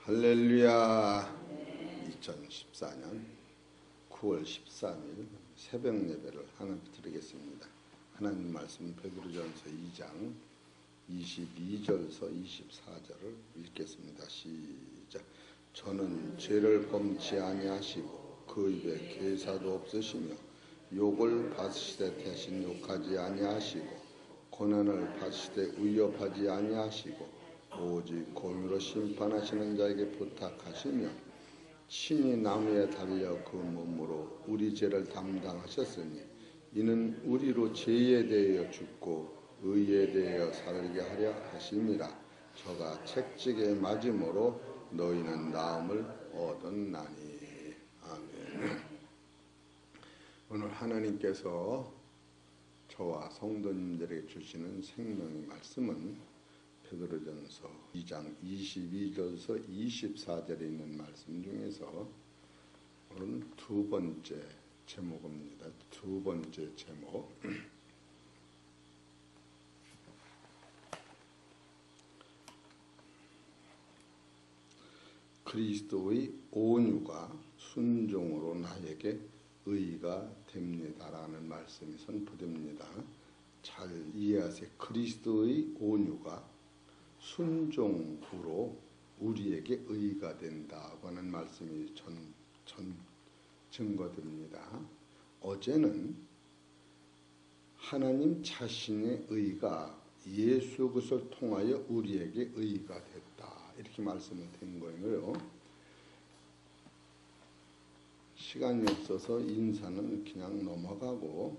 할렐루야. 2014년 9월 13일 새벽 예배를 하나 드리겠습니다. 하나님 말씀 베드로전서 2장 22절서 24절을 읽겠습니다. 시작. 저는 죄를 범치 아니하시고 그 입에 괴사도 없으시며 욕을 받으시되 대신 욕하지 아니하시고 고난을 받으시되 위협하지 아니하시고 오직 공의로 심판하시는 자에게 부탁하시며 친히 나무에 달려 그 몸으로 우리 죄를 담당하셨으니 이는 우리로 죄에 대하여 죽고 의에 대하여 살게 하려 하심이라. 저가 채찍에 맞음으로 너희는 나음을 얻었나니. 아멘. 오늘 하나님께서 저와 성도님들에게 주시는 생명의 말씀은 베드로전서 2장 22절서 24절에 있는 말씀 중에서 오늘 두 번째 제목입니다. 두 번째 제목. 그리스도의 온유가 순종으로 나에게 의가 됩니다라는 말씀이 선포됩니다. 잘 이해하세요. 그리스도의 온유가 순종으로 우리에게 의가 된다고 하는 말씀이 증거됩니다. 어제는 하나님 자신의 의가 예수 그리스도를 통하여 우리에게 의가 됐다. 이렇게 말씀을 드린 거예요. 시간이 없어서 인사는 그냥 넘어가고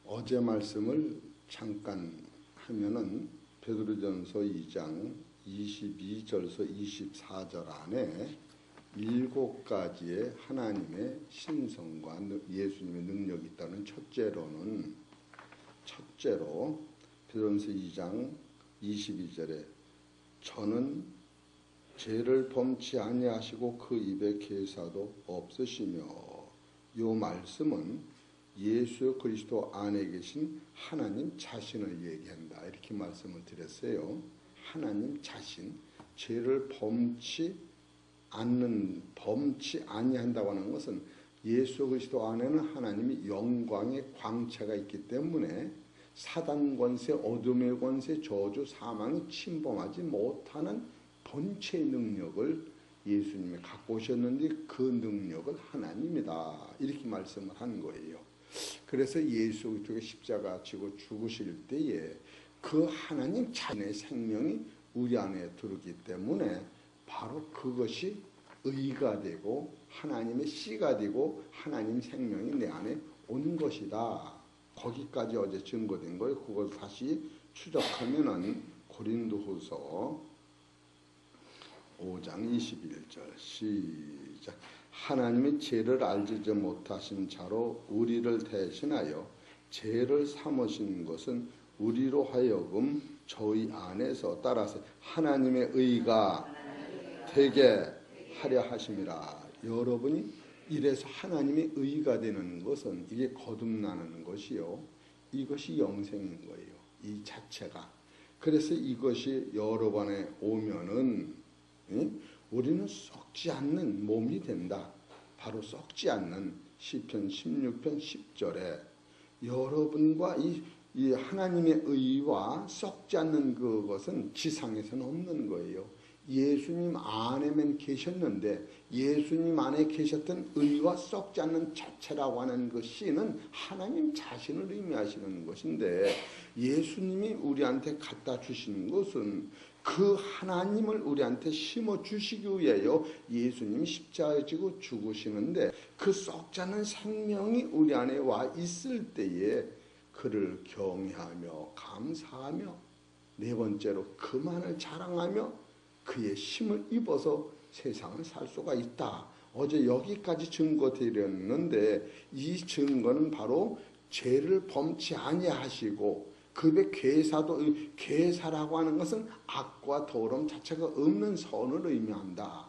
어제 말씀을 잠깐 하면은 베드로전서 2장 22절서 24절 안에 7가지의 하나님의 신성과 예수님의 능력이 있다는 첫째로 베드로전서 2장 22절에 저는 죄를 범치 아니하시고 그 입에 괴사도 없으시며, 이 말씀은 예수 그리스도 안에 계신 하나님 자신을 얘기한다. 이렇게 말씀을 드렸어요. 하나님 자신, 죄를 범치 아니한다고 하는 것은 예수 그리스도 안에는 하나님이 영광의 광채가 있기 때문에 사단 권세, 어둠의 권세, 저주, 사망이 침범하지 못하는 본체의 능력을 예수님이 갖고 오셨는데 그 능력은 하나님이다. 이렇게 말씀을 한 거예요. 그래서 예수 그리스도의 십자가 지고 죽으실 때에 그 하나님 자신의 생명이 우리 안에 들어오기 때문에 바로 그것이 의가 되고 하나님의 씨가 되고 하나님 생명이 내 안에 온 것이다. 거기까지 어제 증거된 거예요. 그걸 다시 추적하면은 고린도후서 5장 21절 시작. 하나님이 죄를 알지 못하신 자로 우리를 대신하여 죄를 삼으신 것은 우리로 하여금 저희 안에서 따라서 하나님의 의가 되게 하려 하심이라. 여러분이 이래서 하나님의 의가 되는 것은 이게 거듭나는 것이요, 이것이 영생인 거예요. 이 자체가. 그래서 이것이 여러 번에 오면은 우리는 썩지 않는 몸이 된다. 바로 썩지 않는 시편 16편 10절에 여러분과 이 하나님의 의와 썩지 않는 그것은 지상에서는 없는 거예요. 예수님 안에만 계셨는데 예수님 안에 계셨던 의와 썩지 않는 자체라고 하는 그 씨는 하나님 자신을 의미하시는 것인데, 예수님이 우리한테 갖다 주신 것은 그 하나님을 우리한테 심어주시기 위하여 예수님이 십자가에 지고 죽으시는데 그 썩지 않는 생명이 우리 안에 와 있을 때에 그를 경외하며 감사하며, 네 번째로 그만을 자랑하며 그의 힘을 입어서 세상을 살 수가 있다. 어제 여기까지 증거 드렸는데 이 증거는 바로 죄를 범치 아니하시고 그 입에 괴사라고 하는 것은 악과 더러움 자체가 없는 선을 의미한다.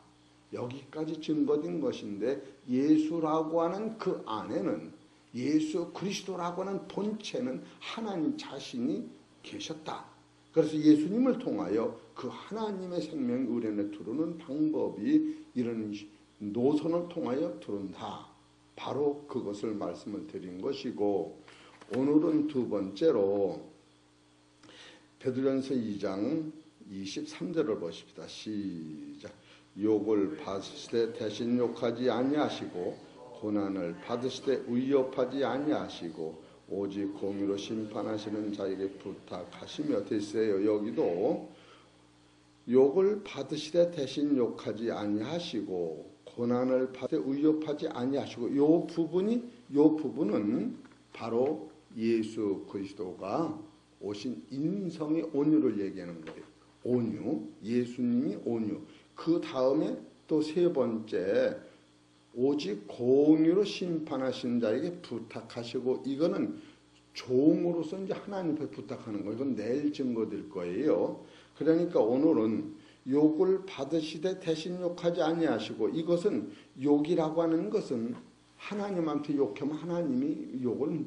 여기까지 증거된 것인데 예수라고 하는 그 안에는 예수 그리스도라고 하는 본체는 하나님 자신이 계셨다. 그래서 예수님을 통하여 그 하나님의 생명이 우리 안에 들어오는 방법이 이런 노선을 통하여 들어온다. 바로 그것을 말씀을 드린 것이고, 오늘은 두 번째로 베드로전서 2장 23절을 보십시다. 시작. 욕을 받으시되 대신 욕하지 아니하시고 고난을 받으시되 위협하지 아니하시고 오직 공의로 심판하시는 자에게 부탁하시며 됐어요. 여기도 욕을 받으시되 대신 욕하지 아니하시고 고난을 받으되 위협하지 아니하시고 요 부분은 바로 예수 그리스도가 오신 인성의 온유를 얘기하는 거예요. 온유, 예수님이 온유. 그 다음에 또 세 번째, 오직 공의로 심판하신 자에게 부탁하시고, 이거는 종으로서 이제 하나님 앞에 부탁하는 거예요. 이건 내일 증거될 거예요. 그러니까 오늘은 욕을 받으시되 대신 욕하지 아니하시고, 이것은 욕이라고 하는 것은 하나님한테 욕하면 하나님이 욕을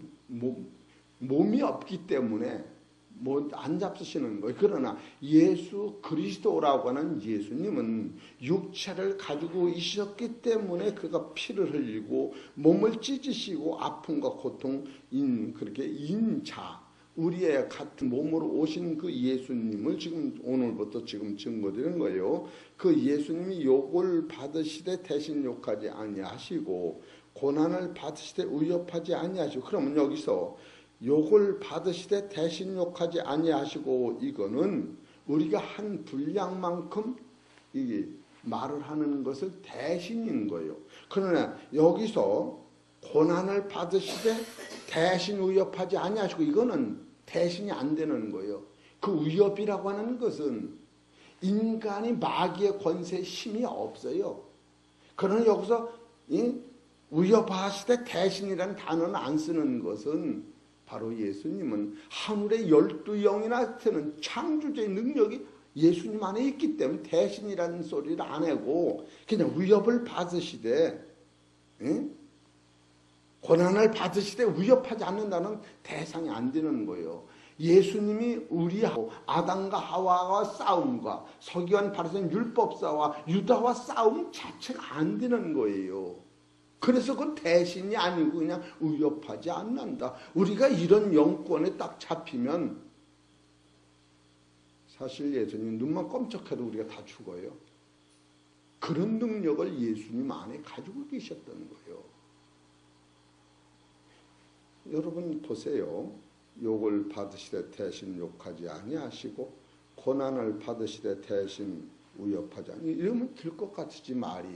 몸이 없기 때문에 안 잡수시는 거예요. 그러나 예수 그리스도라고 하는 예수님은 육체를 가지고 있었기 때문에 그가 피를 흘리고 몸을 찢으시고 아픔과 고통, 그렇게 인자, 우리의 같은 몸으로 오신 그 예수님을 지금 오늘부터 지금 증거드리는 거예요. 그 예수님이 욕을 받으시되 대신 욕하지 아니하시고 고난을 받으시되 위협하지 아니하시고, 그러면 여기서 욕을 받으시되 대신 욕하지 아니하시고, 이거는 우리가 한 분량만큼 이게 말을 하는 것을 대신인 거예요. 그러나 여기서 고난을 받으시되 대신 위협하지 아니하시고, 이거는 대신이 안 되는 거예요. 그 위협이라고 하는 것은 인간이 마귀의 권세에 힘이 없어요. 그러나 여기서 위협하시되 대신이라는 단어는 안 쓰는 것은 바로 예수님은 하늘의 12영이나 되는 창조주의 능력이 예수님 안에 있기 때문에 대신이라는 소리를 안 하고 그냥 위협을 받으시되, 고난을 받으시되 위협하지 않는다는 대상이 안 되는 거예요. 예수님이 우리하고 아담과 하와와 싸움과 서기관 바리새인 율법사와 유다와 싸움 자체가 안 되는 거예요. 그래서 그 대신이 아니고 그냥 위협하지 않는다. 우리가 이런 영권에 딱 잡히면 사실 예수님 눈만 껌쩍해도 우리가 다 죽어요. 그런 능력을 예수님 안에 가지고 계셨던 거예요. 여러분 보세요. 욕을 받으시되 대신 욕하지 아니하시고 고난을 받으시되 대신 위협하지 아니, 이러면 될 것 같지 말이.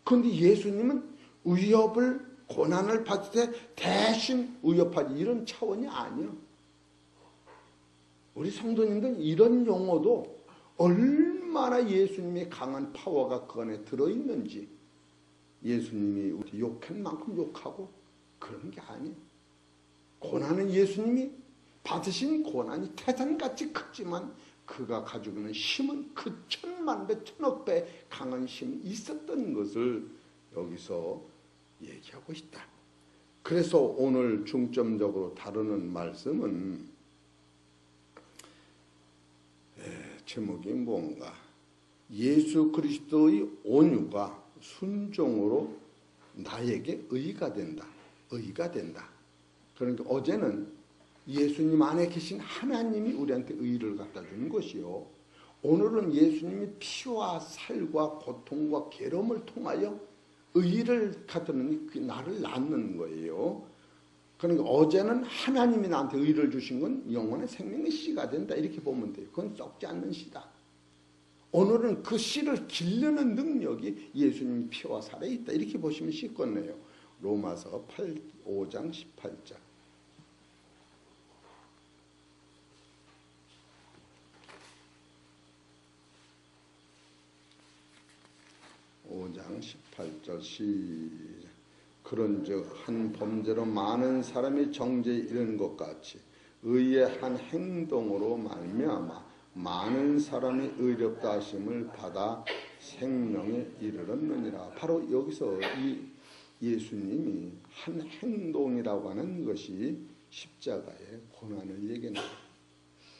그런데 예수님은 위협을 고난을 받을 때 대신 위협하지 이런 차원이 아니야. 우리 성도님들 이런 용어도 얼마나 예수님의 강한 파워가 그 안에 들어있는지, 예수님이 우리 욕한 만큼 욕하고 그런 게 아니에요. 고난은 예수님이 받으신 고난이 태산같이 크지만 그가 가지고 있는 힘은 그 천만배 천억배 강한 힘이 있었던 것을 여기서 얘기하고 있다. 그래서 오늘 중점적으로 다루는 말씀은 제목이 뭔가, 예수 그리스도의 온유가 순종으로 나에게 의가 된다. 의가 된다. 그러니까 어제는 예수님 안에 계신 하나님이 우리한테 의를 갖다 주는 것이요, 오늘은 예수님이 피와 살과 고통과 괴로움을 통하여 의를 갖다는 나를 낳는 거예요. 그러니까 어제는 하나님이 나한테 의를 주신 건 영혼의 생명의 씨가 된다, 이렇게 보면 돼요. 그건 썩지 않는 씨다. 오늘은 그 씨를 기르는 능력이 예수님 피와 살에 있다, 이렇게 보시면 쉽겠네요. 로마서 5장 18절. (5장 18절) 시작. 그런즉 한 범죄로 많은 사람이 정죄에 이르는 것 같이 의의 한 행동으로 말미암아 많은 사람이 의롭다 하심을 받아 생명에 이르렀느니라. 바로 여기서 이 예수님이 한 행동이라고 하는 것이 십자가의 고난을 얘기합니다.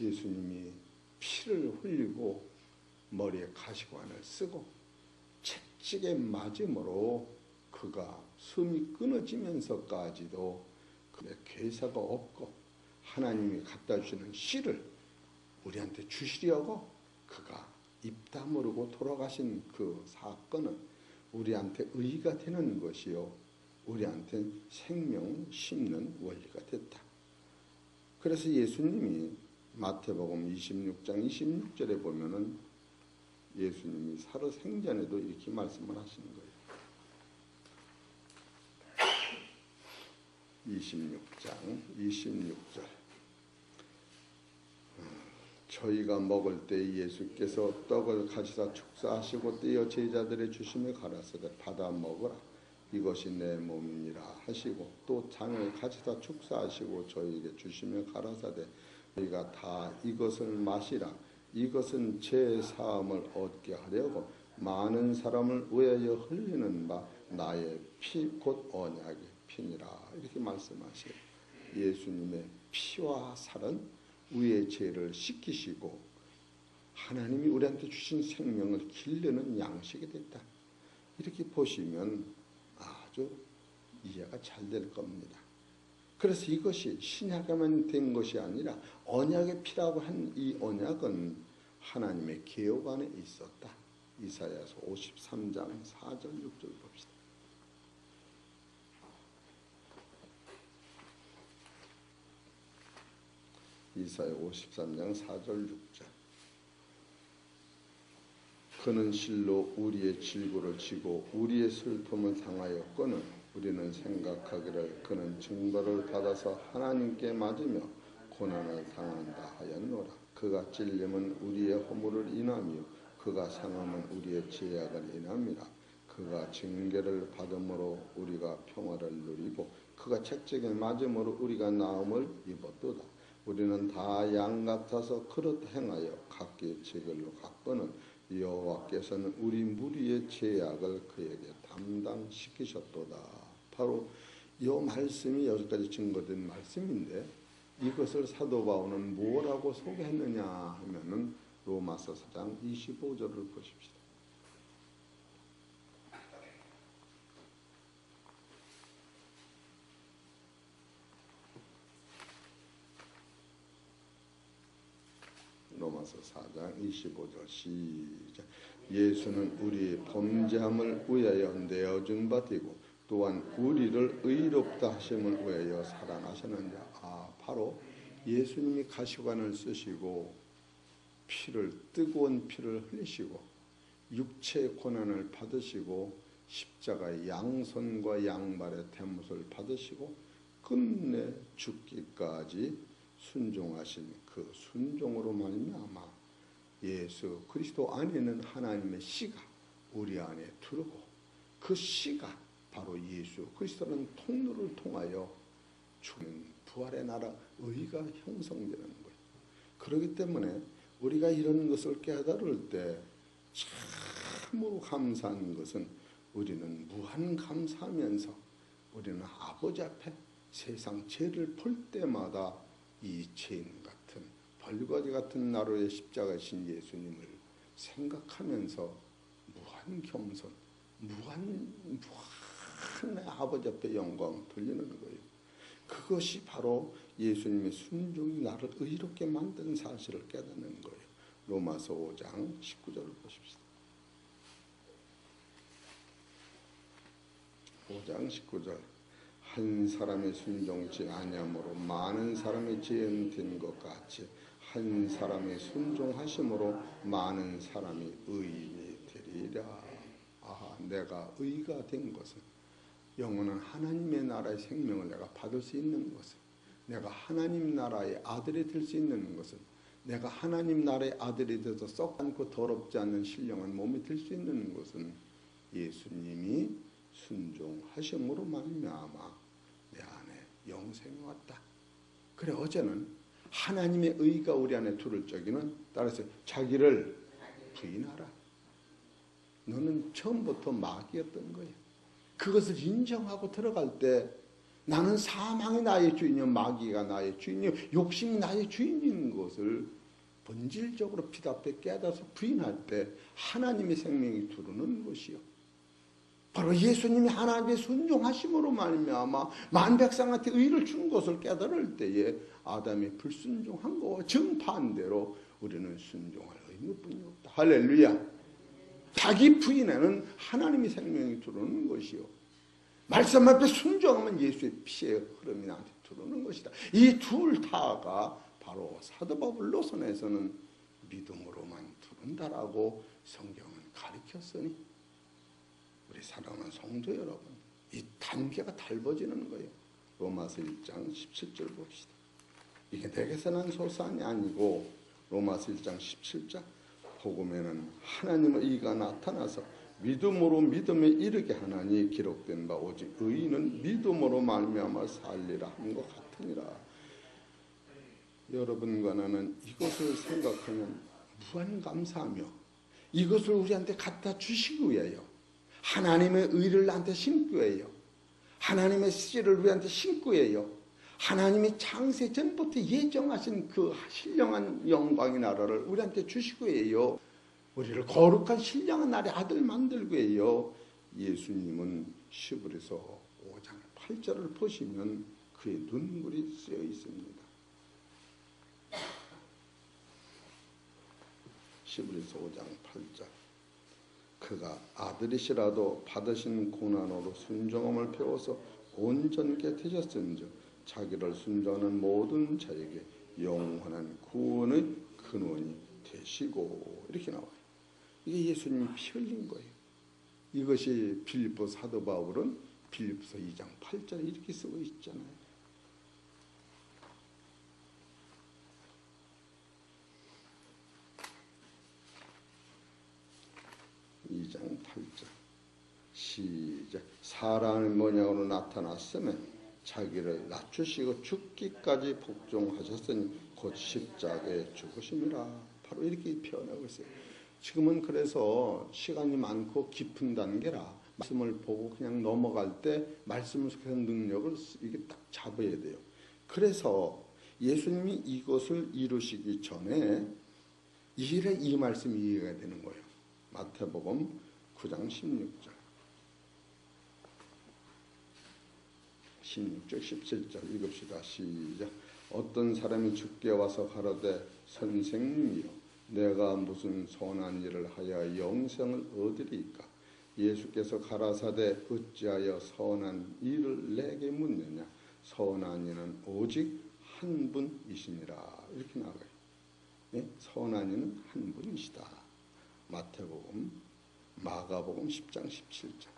예수님이 피를 흘리고 머리에 가시관을 쓰고 채찍에 맞음으로 그가 숨이 끊어지면서까지도 그의 괴사가 없고 하나님이 갖다 주시는 씨를 우리한테 주시려고 그가 입 다물고 돌아가신 그 사건은 우리한테 의의가 되는 것이요 우리한테 생명을 심는 원리가 됐다. 그래서 예수님이 마태복음 26장 26절에 보면은 예수님이 살아생전에도 이렇게 말씀을 하시는 거예요. 26장 26절 저희가 먹을 때 예수께서 떡을 가지사 축사하시고 떼어 제자들의 주심에 가라사대 받아 먹으라 이것이 내 몸이니라 하시고 또 잔을 가지사 축사하시고 저희에게 주시며 가라사대 저희가 다 이것을 마시라 이것은 제 사함을 얻게 하려고 많은 사람을 위하여 흘리는 바 나의 피 곧 언약의 피니라 이렇게 말씀하세요. 예수님의 피와 살은 우리의 죄를 씻기시고 하나님이 우리한테 주신 생명을 기르는 양식이 됐다. 이렇게 보시면 아주 이해가 잘 될 겁니다. 그래서 이것이 신약에만 된 것이 아니라 언약의 피라고 한 이 언약은 하나님의 계획 안에 있었다. 이사야서 53장 4절 6절 봅시다. 이사야 53장 4절 6절 그는 실로 우리의 질고를 지고 우리의 슬픔을 당하였거늘 우리는 생각하기를 그는 징벌을 받아서 하나님께 맞으며 고난을 당한다 하였노라. 그가 찔림은 우리의 허물을 인하며 그가 상함은 우리의 죄악을 인함이라. 그가 징계를 받음으로 우리가 평화를 누리고 그가 채찍에 맞음으로 우리가 나음을 입었도다. 우리는 다 양 같아서 그릇 행하여 각기 제 길로 갔거늘 여호와께서는 우리 무리의 죄악을 그에게 담당시키셨도다. 바로 이 말씀이 여기까지 증거된 말씀인데 이것을 사도 바울은 뭐라고 소개했느냐 하면은 로마서 4장 25절을 보십시다. 로마서 4장 25절 시작. 예수는 우리 범죄함을 위하여 내어준 바 되고 또한 우리를 의롭다 하심을 위하여 살아나셨느냐. 바로 예수님이 가시관을 쓰시고 뜨거운 피를 흘리시고 육체의 고난을 받으시고 십자가의 양손과 양발의 대못을 받으시고 끝내 죽기까지 순종하신 그 순종으로 말미암아 예수 그리스도 안에는 하나님의 씨가 우리 안에 들어오고 그 씨가 바로 예수 그리스도라는 통로를 통하여 죽는 부활의 나라 의가 형성되는 거예요. 그렇기 때문에 우리가 이런 것을 깨달을 때 참으로 감사한 것은 우리는 무한 감사하면서 우리는 아버지 앞에 세상 죄를 볼 때마다 이 죄인 같은 벌거지 같은 나로의 십자가신 예수님을 생각하면서 무한 겸손, 무한 아버지 앞에 영광 돌리는 거예요. 그것이 바로 예수님의 순종이 나를 의롭게 만든 사실을 깨닫는 거예요. 로마서 5장 19절을 보십시다. 5장 19절 한 사람의 순종치 아니함으로 많은 사람의 죄는 된 것 같이 한 사람의 순종하심으로 많은 사람이 의인이 되리라. 내가 의가 된 것은 영원한 하나님의 나라의 생명을 내가 받을 수 있는 것은 내가 하나님 나라의 아들이 될 수 있는 것은 내가 하나님 나라의 아들이 돼서 썩 않고 더럽지 않는 신령한 몸이 될 수 있는 것은 예수님이 순종하심으로 말미암아 내 안에 영생이 왔다. 그래 어제는 하나님의 의가 우리 안에 들을 적에는 따라서 자기를 부인하라. 너는 처음부터 마귀였던 거야. 그것을 인정하고 들어갈 때 나는 사망이 나의 주인이요 마귀가 나의 주인이요 욕심이 나의 주인인 것을 본질적으로 피답게 깨닫아서 부인할 때 하나님의 생명이 들어오는 것이요. 바로 예수님이 하나님의 순종하심으로 말미암아 만백성한테 의를 준 것을 깨달을 때에 아담이 불순종한 것과 정반대로 우리는 순종할 의무뿐이 없다. 할렐루야. 자기 부인에는 하나님의 생명이 들어오는 것이요. 말씀 앞에 순종하면 예수의 피의 흐름이 나한테 들어오는 것이다. 이 둘 다가 바로 사도 바울 노선에서는 믿음으로만 들어온다라고 성경은 가르쳤으니 우리 사랑하는 성도 여러분, 이 단계가 달라지는 거예요. 로마서 1장 17절 봅시다. 이게 내게서 난 소산이 아니고 로마서 1장 17절 복음에는 하나님의 의가 나타나서 믿음으로 믿음에 이르게 하나니 기록된 바 오직 의인은 믿음으로 말미암아 살리라 한 것 같으니라. 여러분과 나는 이것을 생각하면 무한 감사하며 이것을 우리한테 갖다 주시기 위하여 하나님의 의를 나한테 심기 위하여 하나님의 씨를 우리한테 심기 위하여 하나님이 창세 전부터 예정하신 그 신령한 영광의 나라를 우리한테 주시기 위하여 우리를 거룩한 신령한 나라의 아들 만들기 위하여 예수님은 시브리서 5장 8절을 보시면 그의 눈물이 쓰여 있습니다. 시브리서 5장 8절 그가 아들이시라도 받으신 고난으로 순종함을 배워서 온전케 되셨은즉 자기를 순종하는 모든 자에게 영원한 구원의 근원이 되시고 이렇게 나와요. 이게 예수님이 피 흘린 거예요. 이것이 빌립보 사도 바울은 빌립보서 2장 8절에 이렇게 쓰고 있잖아요. 2장 8절 시작. 사람의 모양으로 나타났으면 자기를 낮추시고 죽기까지 복종하셨으니 곧 십자가에 죽으심이라. 바로 이렇게 표현하고 있어요. 지금은 그래서 시간이 많고 깊은 단계라 말씀을 보고 그냥 넘어갈 때 말씀 속에서 능력을 이게 딱 잡아야 돼요. 그래서 예수님이 이것을 이루시기 전에 이 말씀이 이해가 되는 거예요. 마태복음 9장 16절 17절 읽읍시다. 시작. 어떤 사람이 주께 와서 가로되 선생님이여 내가 무슨 선한 일을 하여 영생을 얻으리이까. 예수께서 가라사대 어찌하여 선한 일을 내게 묻느냐. 선한 이는 오직 한 분이시니라. 이렇게 나와요. 네? 선한 이는 한 분이시다. 마태복음, 마가복음 10장 17절.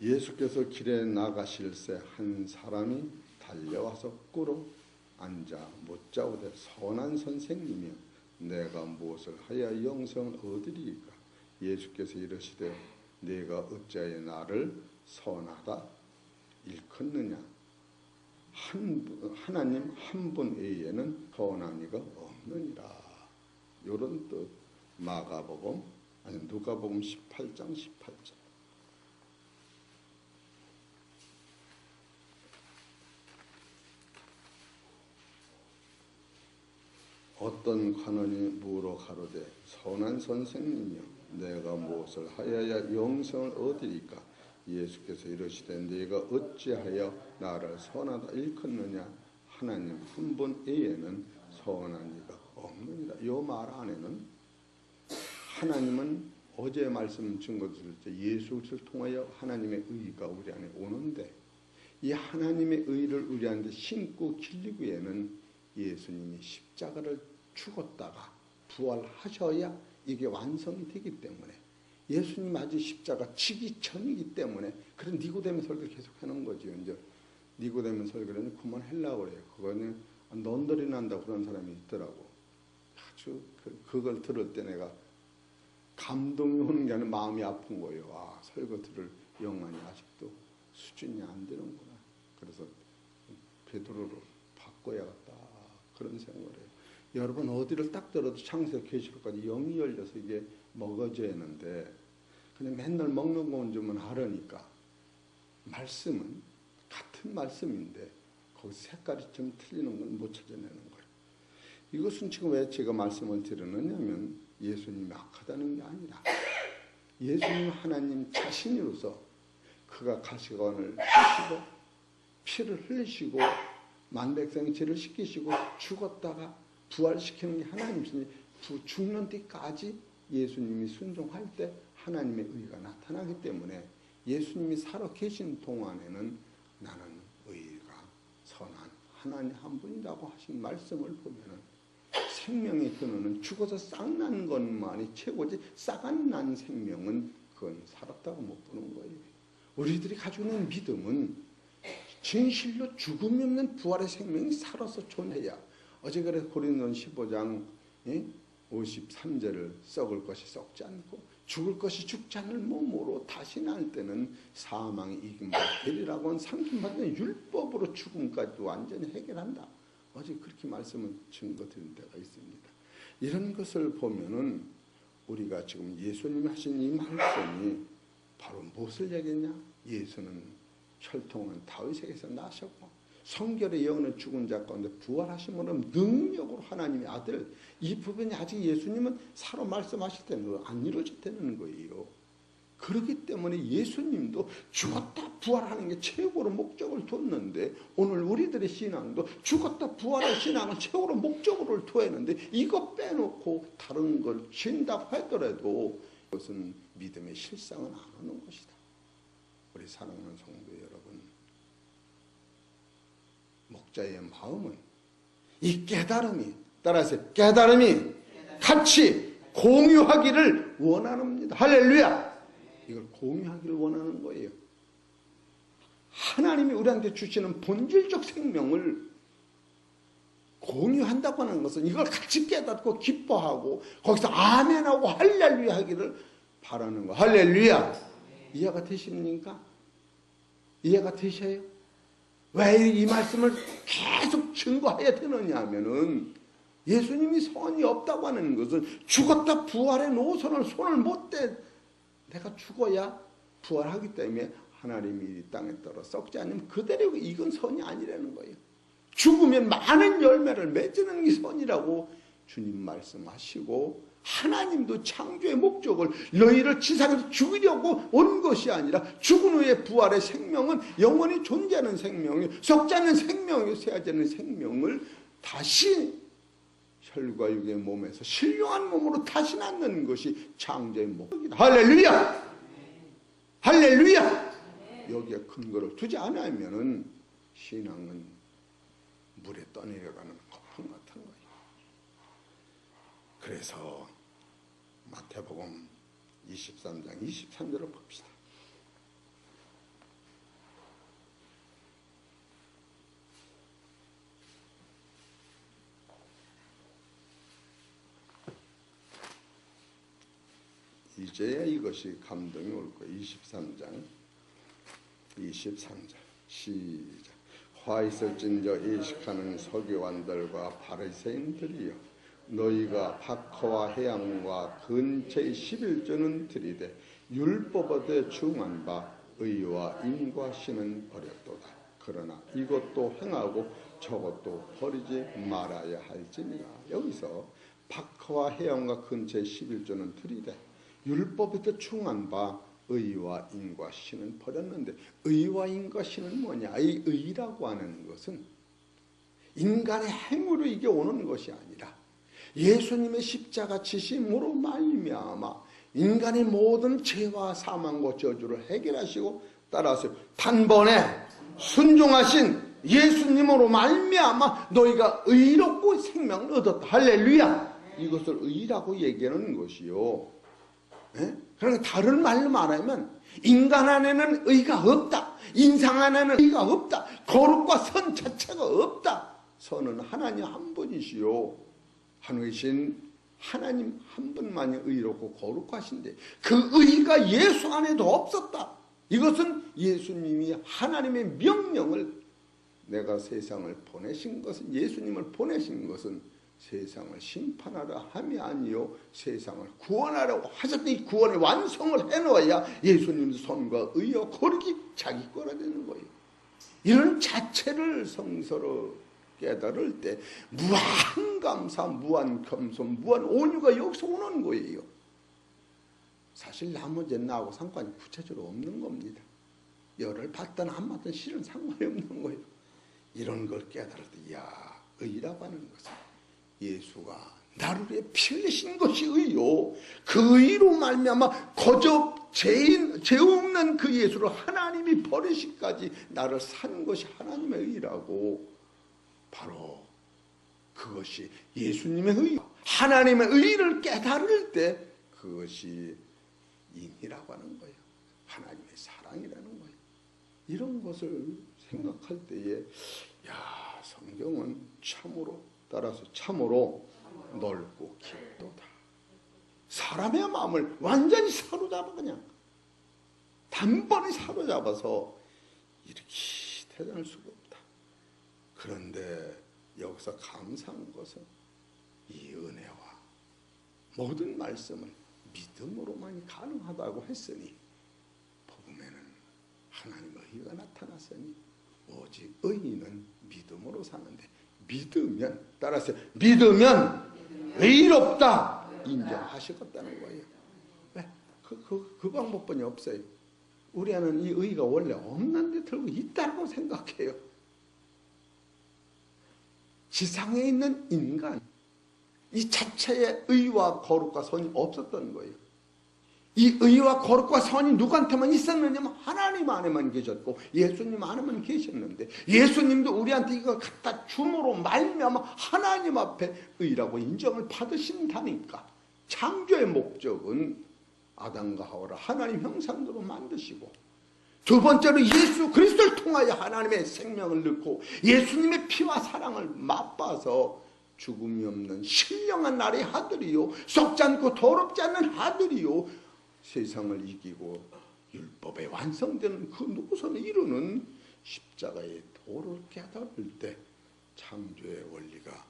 예수께서 길에 나가실새 한 사람이 달려와서 꿇어 앉아 묻자오되 선한 선생님이여 내가 무엇을 하여 영생을 얻으리이까. 예수께서 이르시되 네가 어찌하여 나를 선하다 일컫느냐. 하나님 한 분 외에는 선한 이가 없느니라. 이런 뜻. 마가복음 아니 누가복음 18장 18절. 어떤 관원이 물어 가로되 선한 선생님이여 내가 무엇을 하여야 영생을 얻으리까. 예수께서 이르시되 네가 어찌하여 나를 선하다 일컫느냐. 하나님 한 분 외에는 선한 이가 없느니라. 이 말 안에는 하나님은 어제 말씀 준 것을 예수를 통하여 하나님의 의가 우리 안에 오는데 이 하나님의 의를 우리한테 심고 길리기 위해는 예수님이 십자가를 죽었다가 부활하셔야 이게 완성이 되기 때문에 예수님 아직 십자가 치기 전이기 때문에 그런 니고데모 설교를 계속 해놓은 거죠. 이제 니고데모 설교는 그만하려고 그래요. 그거는 넌더리 난다고 그런 사람이 있더라고. 아주 그걸 들을 때 내가 감동이 오는 게 아니라 마음이 아픈 거예요. 아, 설교 들을 영혼이 아직도 수준이 안 되는구나. 그래서 베드로를 바꿔야겠다. 그런 생각을 해요. 여러분 어디를 딱 들어도 창세기 계시록까지 영이 열려서 이게 먹어져야 하는데 그냥 맨날 먹는 건 좀 하려니까 말씀은 같은 말씀인데 거기 색깔이 좀 틀리는 건 못 찾아내는 거예요. 이것은 지금 왜 제가 말씀을 드리느냐면 예수님이 악하다는 게 아니라 예수님 하나님 자신으로서 그가 가시관을 하시고 피를 흘리시고 만백성의 죄를 씻기시고 죽었다가 부활시키는 게 하나님이시니 죽는 데까지 예수님이 순종할 때 하나님의 의가 나타나기 때문에 예수님이 살아 계신 동안에는 나는 의가 선한 하나님 한 분이라고 하신 말씀을 보면은 생명의 근원은 죽어서 싹난 것만이 최고지 싹 안 난 생명은 그건 살았다고 못 보는 거예요. 우리들이 가지고 있는 믿음은 진실로 죽음이 없는 부활의 생명이 살아서 존해야. 어제 그래 고린도전 15장 53절을 썩을 것이 썩지 않고 죽을 것이 죽지 않을 몸으로 다시 날 때는 사망이 이김받아 되리라고 한 삼김받는 율법으로 죽음까지도 완전히 해결한다. 어제 그렇게 말씀을 증거드린 데가 있습니다. 이런 것을 보면은 우리가 지금 예수님이 하신 이 말씀이 바로 무엇을 얘기했냐? 예수는 혈통은 다윗에게서 나셨고 성결의 영혼은 죽은 자 가운데 부활하심으로 능력으로 하나님의 아들, 이 부분이 아직 예수님은 살아 말씀하실 때는 안 이루어졌다는 거예요. 그렇기 때문에 예수님도 죽었다 부활하는 게 최고로 목적을 뒀는데 오늘 우리들의 신앙도 죽었다 부활의 신앙을 최고로 목적으로 두었는데 이거 빼놓고 다른 걸 진다고 하더라도 그것은 믿음의 실상은 안 하는 것이다. 우리 사랑하는 성도 여러분, 목자의 마음은 이 깨달음이 따라서 깨달음이 같이 공유하기를 원합니다. 할렐루야! 이걸 공유하기를 원하는 거예요. 하나님이 우리한테 주시는 본질적 생명을 공유한다고 하는 것은 이걸 같이 깨닫고 기뻐하고 거기서 아멘하고 할렐루야 하기를 바라는 거. 할렐루야! 이해가 되십니까? 이해가 되셔요? 왜 이 말씀을 계속 증거해야 되느냐 하면은 예수님이 선이 없다고 하는 것은 죽었다 부활의 노선을 손을 못 대. 내가 죽어야 부활하기 때문에 하나님이 이 땅에 떨어 썩지 않으면 그대로 이건 선이 아니라는 거예요. 죽으면 많은 열매를 맺는 게 선이라고 주님 말씀하시고 하나님도 창조의 목적을 너희를 지상에서 죽이려고 온 것이 아니라 죽은 후에 부활의 생명은 영원히 존재하는 생명이요 썩지 않는 생명이요 쇠하지 않는 생명을 다시 혈과 육의 몸에서 신령한 몸으로 다시 낳는 것이 창조의 목적이다. 할렐루야! 할렐루야! 여기에 근거를 두지 않으면은 신앙은 물에 떠내려가는 거품 같은 거예요. 그래서 마태복음 23장 23절을 봅시다. 이제야 이것이 감동이 올 거예요. 23절 시작. 화 있을진저 예식하는 서기관들과 바리새인들이여 너희가 박허와 해양과 근처의 11조는 들이되 율법에 중한 바 의와 인과 신은 버렸도다. 그러나 이것도 행하고 저것도 버리지 말아야 할지니라. 여기서 박허와 해양과 근처의 11조는 들이되 율법에 충한 바 의와 인과 신은 버렸는데 의와 인과 신은 뭐냐? 이 의라고 하는 것은 인간의 행위로 이게 오는 것이 아니라 예수님의 십자가 지심으로 말미암아 인간의 모든 죄와 사망과 저주를 해결하시고 따라서 단번에 순종하신 예수님으로 말미암아 너희가 의롭고 생명을 얻었다. 할렐루야! 이것을 의라고 얘기하는 것이요. 그러니까 다른 말로 말하면 인간 안에는 의가 없다. 인상 안에는 의가 없다. 거룩과 선 자체가 없다. 선은 하나님 한 분이시요. 하늘이신 하나님 한 분만이 의롭고 거룩하신데 그 의가 예수 안에도 없었다. 이것은 예수님이 하나님의 명령을 내가 세상을 보내신 것은 예수님을 보내신 것은 세상을 심판하라 함이 아니요 세상을 구원하라고 하셨더니 구원의 완성을 해놓아야 예수님 손과 의와 거룩이 자기 거라 되는 거예요. 이런 자체를 성서로 깨달을 때 무한 감사, 무한 겸손, 무한 온유가 여기서 오는 거예요. 사실 나머지는 나하고 상관이 구체적으로 없는 겁니다. 열을 받든 안 받든 실은 상관이 없는 거예요. 이런 걸 깨달을 때 의라고 하는 것은 예수가 나를 위해 피 흘리신 것이 의요. 그 의로 말미암아 거저 죄 없는 그 예수를 하나님이 버리시기까지 나를 산 것이 하나님의 의라고, 바로 그것이 예수님의 의, 하나님의 의를 깨달을 때 그것이 인이라고 하는 거예요. 하나님의 사랑이라는 거예요. 이런 것을 생각할 때에 성경은 참으로, 따라서 참으로 넓고 깊도다. 사람의 마음을 완전히 사로잡아, 그냥 단번에 사로잡아서 이렇게 대단할 수가 없다. 그런데 여기서 감사한 것은 이 은혜와 모든 말씀은 믿음으로만이 가능하다고 했으니, 복음에는 하나님의 의가 나타났으니 오직 의인은 믿음으로 사는데, 믿으면, 따라서 믿으면 의롭다 인정하시겠다는 거예요. 왜? 그 방법뿐이 없어요. 우리는 이 의가 원래 없는데 들고 있다고 생각해요. 지상에 있는 인간 이 자체의 의와 거룩과 선이 없었던 거예요. 이 의와 거룩과 선이 누구한테만 있었느냐면 하나님 안에만 계셨고 예수님 안에만 계셨는데, 예수님도 우리한테 이걸 갖다 줌으로 말미암아 하나님 앞에 의라고 인정을 받으신다니까. 창조의 목적은 아담과 하와를 하나님 형상대로 만드시고, 두 번째로 예수 그리스도를 통하여 하나님의 생명을 넣고 예수님의 피와 사랑을 맛봐서 죽음이 없는 신령한 나의 아들이요, 썩지 않고 더럽지 않는 아들이요, 세상을 이기고 율법에 완성되는 그 노선에 이루는 십자가의 도를 깨달을 때 창조의 원리가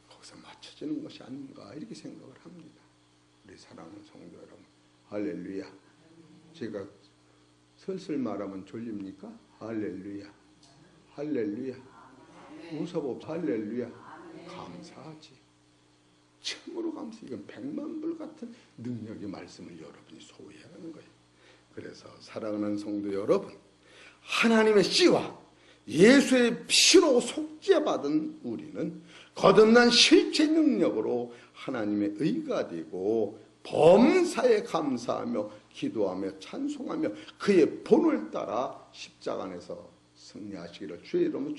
거기서 맞춰지는 것이 아닌가, 이렇게 생각을 합니다. 우리 사랑하는 성도 여러분, 할렐루야. 제가 슬슬 말하면 졸립니까? 할렐루야. 할렐루야. 웃어봅. 할렐루야. 감사하지. 참으로 감사. 이건 100만 불 같은 능력의 말씀을 여러분이 소유해야 하는 거예요. 그래서 사랑하는 성도 여러분, 하나님의 씨와 예수의 피로 속죄받은 우리는 거듭난 실제 능력으로 하나님의 의가 되고 범사에 감사하며 기도하며 찬송하며 그의 본을 따라 십자가 안에서 승리하시기를 주의 이름으로